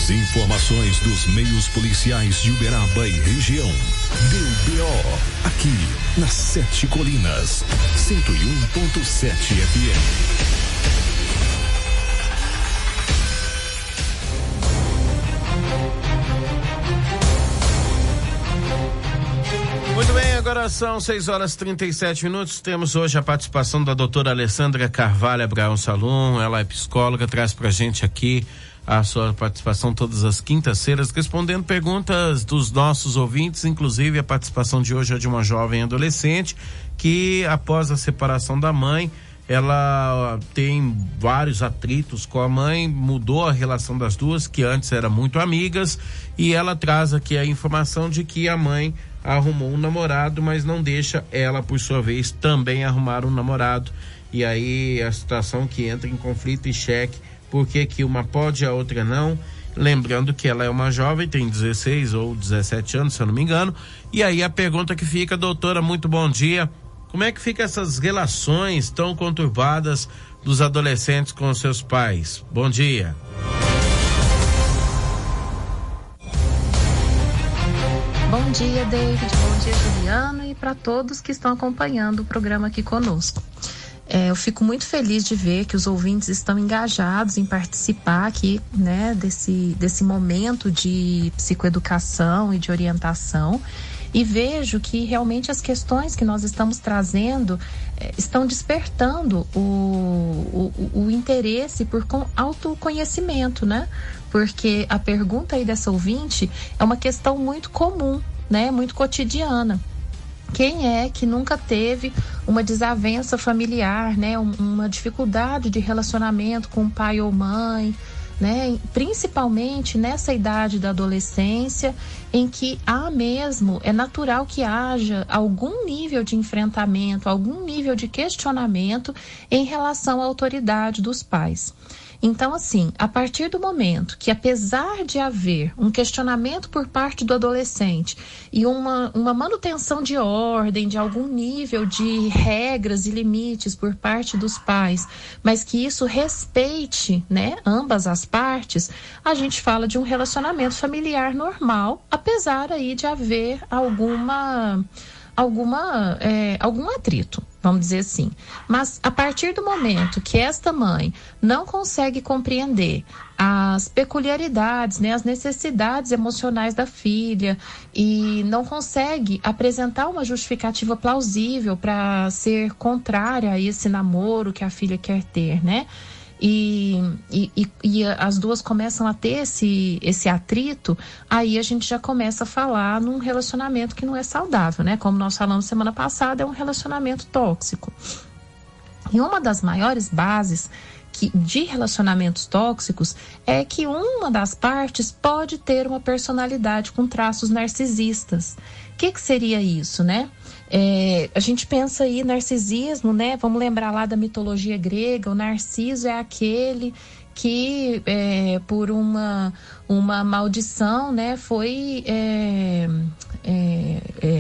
As informações dos meios policiais de Uberaba e região. Deu BO aqui nas 7 Colinas, 101.7 FM. Muito bem, agora são 6h37. Temos hoje a participação da doutora Alessandra Carvalho Abraão Salum. Ela é psicóloga, traz pra gente aqui a sua participação todas as quintas-feiras, respondendo perguntas dos nossos ouvintes. Inclusive, a participação de hoje é de uma jovem adolescente que, após a separação da mãe, ela tem vários atritos com a mãe, mudou a relação das duas, que antes eram muito amigas, e ela traz aqui a informação de que a mãe arrumou um namorado, mas não deixa ela, por sua vez, também arrumar um namorado. E aí a situação que entra em conflito e cheque, porque que uma pode e a outra não. Lembrando que ela é uma jovem, tem 16 ou 17 anos, se eu não me engano. E aí a pergunta que fica, doutora, muito bom dia. Como é que fica essas relações tão conturbadas dos adolescentes com seus pais? Bom dia. Bom dia, David. Bom dia, Juliano, e para todos que estão acompanhando o programa aqui conosco. Eu fico muito feliz de ver que os ouvintes estão engajados em participar aqui, né, desse momento de psicoeducação e de orientação. E vejo que realmente as questões que nós estamos trazendo estão despertando o interesse por autoconhecimento, né? Porque a pergunta aí dessa ouvinte é uma questão muito comum, né? Muito cotidiana. Quem é que nunca teve uma desavença familiar, né? Uma dificuldade de relacionamento com pai ou mãe, né? Principalmente nessa idade da adolescência, em que é natural que haja algum nível de enfrentamento, algum nível de questionamento em relação à autoridade dos pais. Então, assim, a partir do momento que, apesar de haver um questionamento por parte do adolescente e uma manutenção de ordem, de algum nível de regras e limites por parte dos pais, mas que isso respeite, né, ambas as partes, a gente fala de um relacionamento familiar normal, apesar aí de haver algum atrito, vamos dizer assim. Mas a partir do momento que esta mãe não consegue compreender as peculiaridades, né, as necessidades emocionais da filha e não consegue apresentar uma justificativa plausível para ser contrária a esse namoro que a filha quer ter, né? E as duas começam a ter esse atrito, aí a gente já começa a falar num relacionamento que não é saudável, né? Como nós falamos semana passada, é um relacionamento tóxico. E uma das maiores bases de relacionamentos tóxicos é que uma das partes pode ter uma personalidade com traços narcisistas. O que seria isso, né? A gente pensa aí narcisismo, né? Vamos lembrar lá da mitologia grega, o Narciso é aquele que por uma maldição, né, foi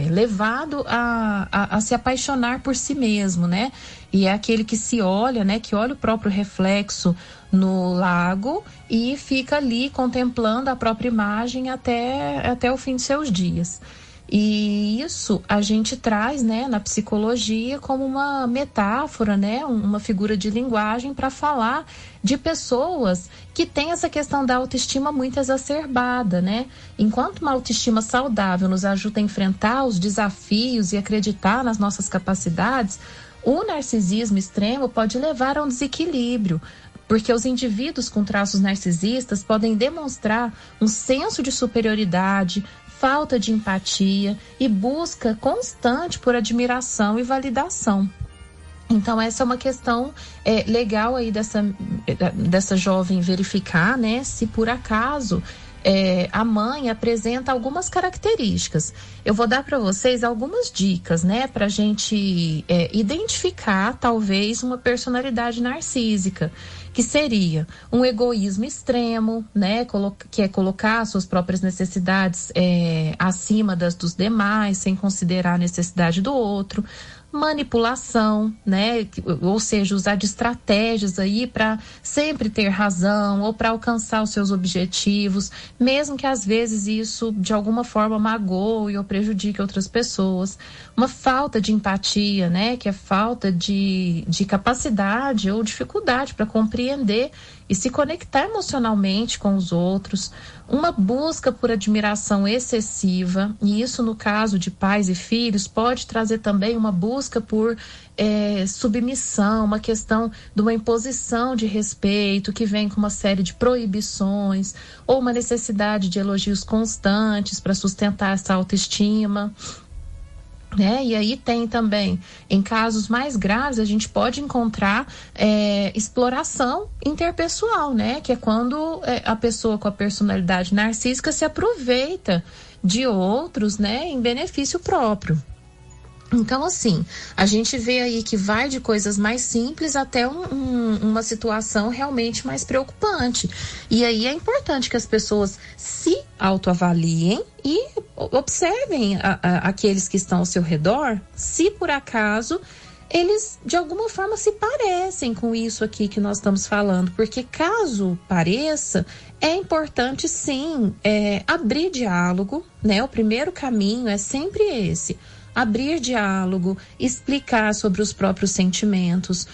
levado a se apaixonar por si mesmo, né? E é aquele que se olha, né, que olha o próprio reflexo no lago e fica ali contemplando a própria imagem até o fim de seus dias. E isso a gente traz, né, na psicologia como uma metáfora, né, uma figura de linguagem para falar de pessoas que têm essa questão da autoestima muito exacerbada, né? Enquanto uma autoestima saudável nos ajuda a enfrentar os desafios e acreditar nas nossas capacidades, o narcisismo extremo pode levar a um desequilíbrio, porque os indivíduos com traços narcisistas podem demonstrar um senso de superioridade, falta de empatia e busca constante por admiração e validação. Então essa é uma questão legal aí dessa jovem verificar, né, se por acaso a mãe apresenta algumas características. Eu vou dar para vocês algumas dicas, né, para a gente identificar talvez uma personalidade narcísica, que seria um egoísmo extremo, né, que é colocar suas próprias necessidades acima das dos demais, sem considerar a necessidade do outro. manipulação, né? Ou seja, usar de estratégias aí para sempre ter razão ou para alcançar os seus objetivos, mesmo que às vezes isso de alguma forma magoe ou prejudique outras pessoas. Uma falta de empatia, né? Que é falta de capacidade ou dificuldade para compreender e se conectar emocionalmente com os outros, uma busca por admiração excessiva, e isso no caso de pais e filhos pode trazer também uma busca por submissão, uma questão de uma imposição de respeito que vem com uma série de proibições, ou uma necessidade de elogios constantes para sustentar essa autoestima. E aí tem também, em casos mais graves, a gente pode encontrar exploração interpessoal, né? Que é quando a pessoa com a personalidade narcísica se aproveita de outros, né? Em benefício próprio. Então, assim, a gente vê aí que vai de coisas mais simples até uma situação realmente mais preocupante. E aí é importante que as pessoas se autoavaliem e observem aqueles que estão ao seu redor, se por acaso eles de alguma forma se parecem com isso aqui que nós estamos falando, porque caso pareça, é importante sim abrir diálogo, né? O primeiro caminho é sempre esse. Abrir diálogo, explicar sobre os próprios sentimentos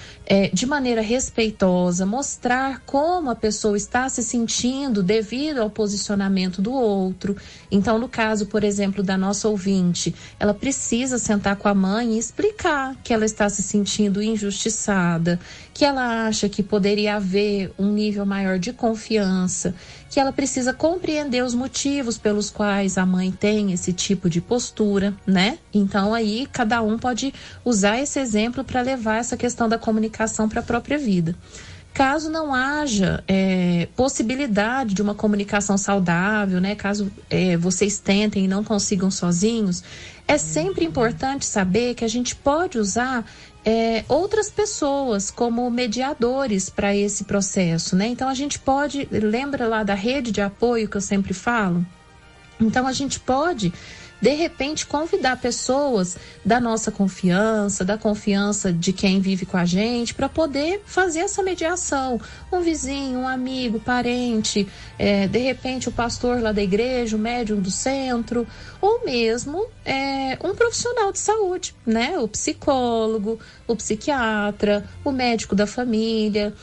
de maneira respeitosa, mostrar como a pessoa está se sentindo devido ao posicionamento do outro. Então, no caso, por exemplo, da nossa ouvinte, ela precisa sentar com a mãe e explicar que ela está se sentindo injustiçada, que ela acha que poderia haver um nível maior de confiança, que ela precisa compreender os motivos pelos quais a mãe tem esse tipo de postura, né? Então aí cada um pode usar esse exemplo para levar essa questão da comunicação para a própria vida. Caso não haja possibilidade de uma comunicação saudável, né? Caso vocês tentem e não consigam sozinhos, é sempre importante saber que a gente pode usar outras pessoas como mediadores para esse processo, né? Então a gente pode, lembra lá da rede de apoio que eu sempre falo? Então a gente pode, de repente, convidar pessoas da nossa confiança, da confiança de quem vive com a gente, para poder fazer essa mediação. Um vizinho, um amigo, parente, de repente o pastor lá da igreja, o médium do centro, ou mesmo um profissional de saúde, né? O psicólogo, o psiquiatra, o médico da família.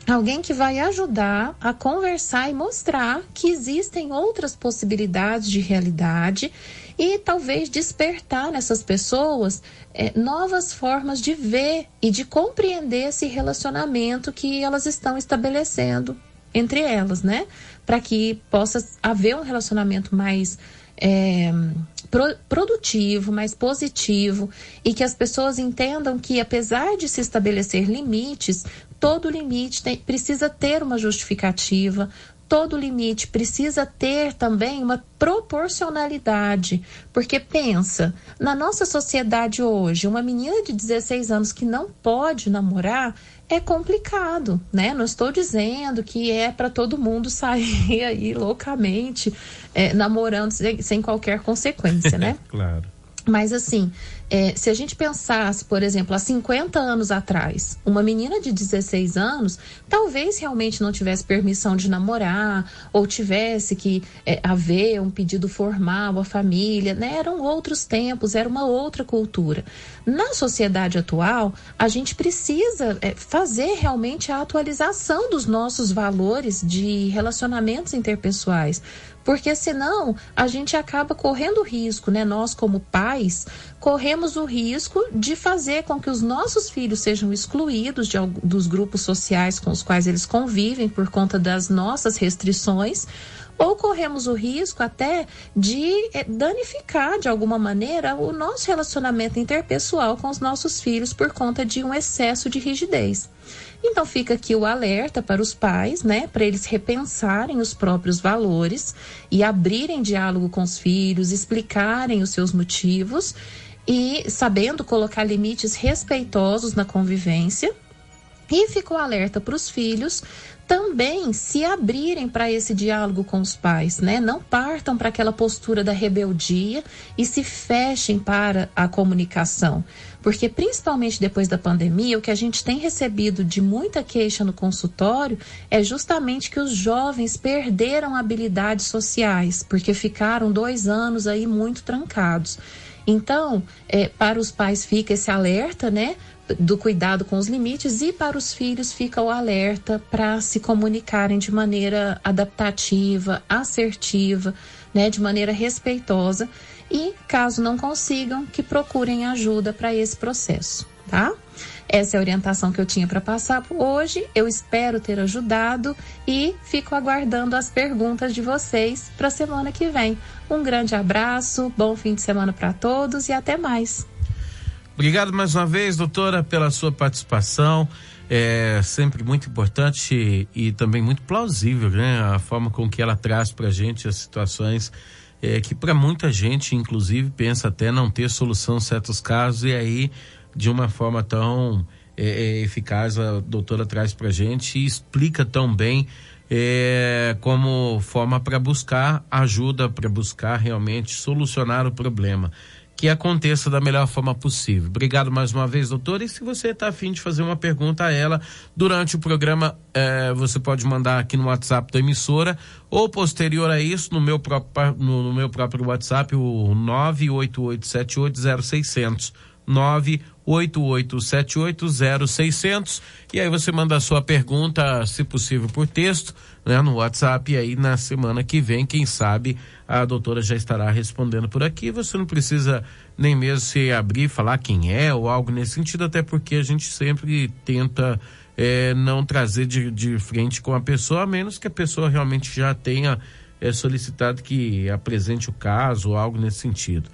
Alguém que vai ajudar a conversar e mostrar que existem outras possibilidades de realidade e talvez despertar nessas pessoas novas formas de ver e de compreender esse relacionamento que elas estão estabelecendo entre elas, né? Para que possa haver um relacionamento mais produtivo, mais positivo, e que as pessoas entendam que, apesar de se estabelecer limites, todo limite precisa ter uma justificativa, todo limite precisa ter também uma proporcionalidade, porque pensa, na nossa sociedade hoje, uma menina de 16 anos que não pode namorar é complicado, né? Não estou dizendo que é para todo mundo sair aí loucamente namorando sem qualquer consequência, né? Claro. Mas assim, se a gente pensasse, por exemplo, há 50 anos atrás, uma menina de 16 anos talvez realmente não tivesse permissão de namorar, ou tivesse que haver um pedido formal à família, né? Eram outros tempos, era uma outra cultura. Na sociedade atual, a gente precisa fazer realmente a atualização dos nossos valores de relacionamentos interpessoais, porque senão a gente acaba correndo risco, né? Nós como pais corremos o risco de fazer com que os nossos filhos sejam excluídos dos grupos sociais com os quais eles convivem por conta das nossas restrições, ou corremos o risco até de danificar de alguma maneira o nosso relacionamento interpessoal com os nossos filhos por conta de um excesso de rigidez. Então fica aqui o alerta para os pais, né, para eles repensarem os próprios valores e abrirem diálogo com os filhos, explicarem os seus motivos e sabendo colocar limites respeitosos na convivência. E ficou alerta para os filhos também se abrirem para esse diálogo com os pais, né? Não partam para aquela postura da rebeldia e se fechem para a comunicação. Porque principalmente depois da pandemia, o que a gente tem recebido de muita queixa no consultório é justamente que os jovens perderam habilidades sociais, porque ficaram 2 anos aí muito trancados. Então, para os pais fica esse alerta, né? Do cuidado com os limites, e para os filhos fica o alerta para se comunicarem de maneira adaptativa, assertiva, né, de maneira respeitosa, e caso não consigam, que procurem ajuda para esse processo, tá? Essa é a orientação que eu tinha para passar por hoje. Eu espero ter ajudado e fico aguardando as perguntas de vocês para a semana que vem. Um grande abraço, bom fim de semana para todos e até mais. Obrigado mais uma vez, doutora, pela sua participação. É sempre muito importante e também muito plausível, né? A forma com que ela traz para a gente as situações que para muita gente, inclusive, pensa até não ter solução em certos casos, e aí, de uma forma tão eficaz, a doutora traz para a gente e explica tão bem como forma para buscar ajuda, para buscar realmente solucionar o problema. Que aconteça da melhor forma possível. Obrigado mais uma vez, doutora. E se você está a fim de fazer uma pergunta a ela durante o programa, você pode mandar aqui no WhatsApp da emissora, ou posterior a isso, no meu próprio WhatsApp, o 988780600. 988780600, e aí você manda a sua pergunta, se possível por texto, né, no WhatsApp, e aí na semana que vem, quem sabe, a doutora já estará respondendo por aqui. Você não precisa nem mesmo se abrir, falar quem é ou algo nesse sentido, até porque a gente sempre tenta não trazer de frente com a pessoa, a menos que a pessoa realmente já tenha solicitado que apresente o caso ou algo nesse sentido.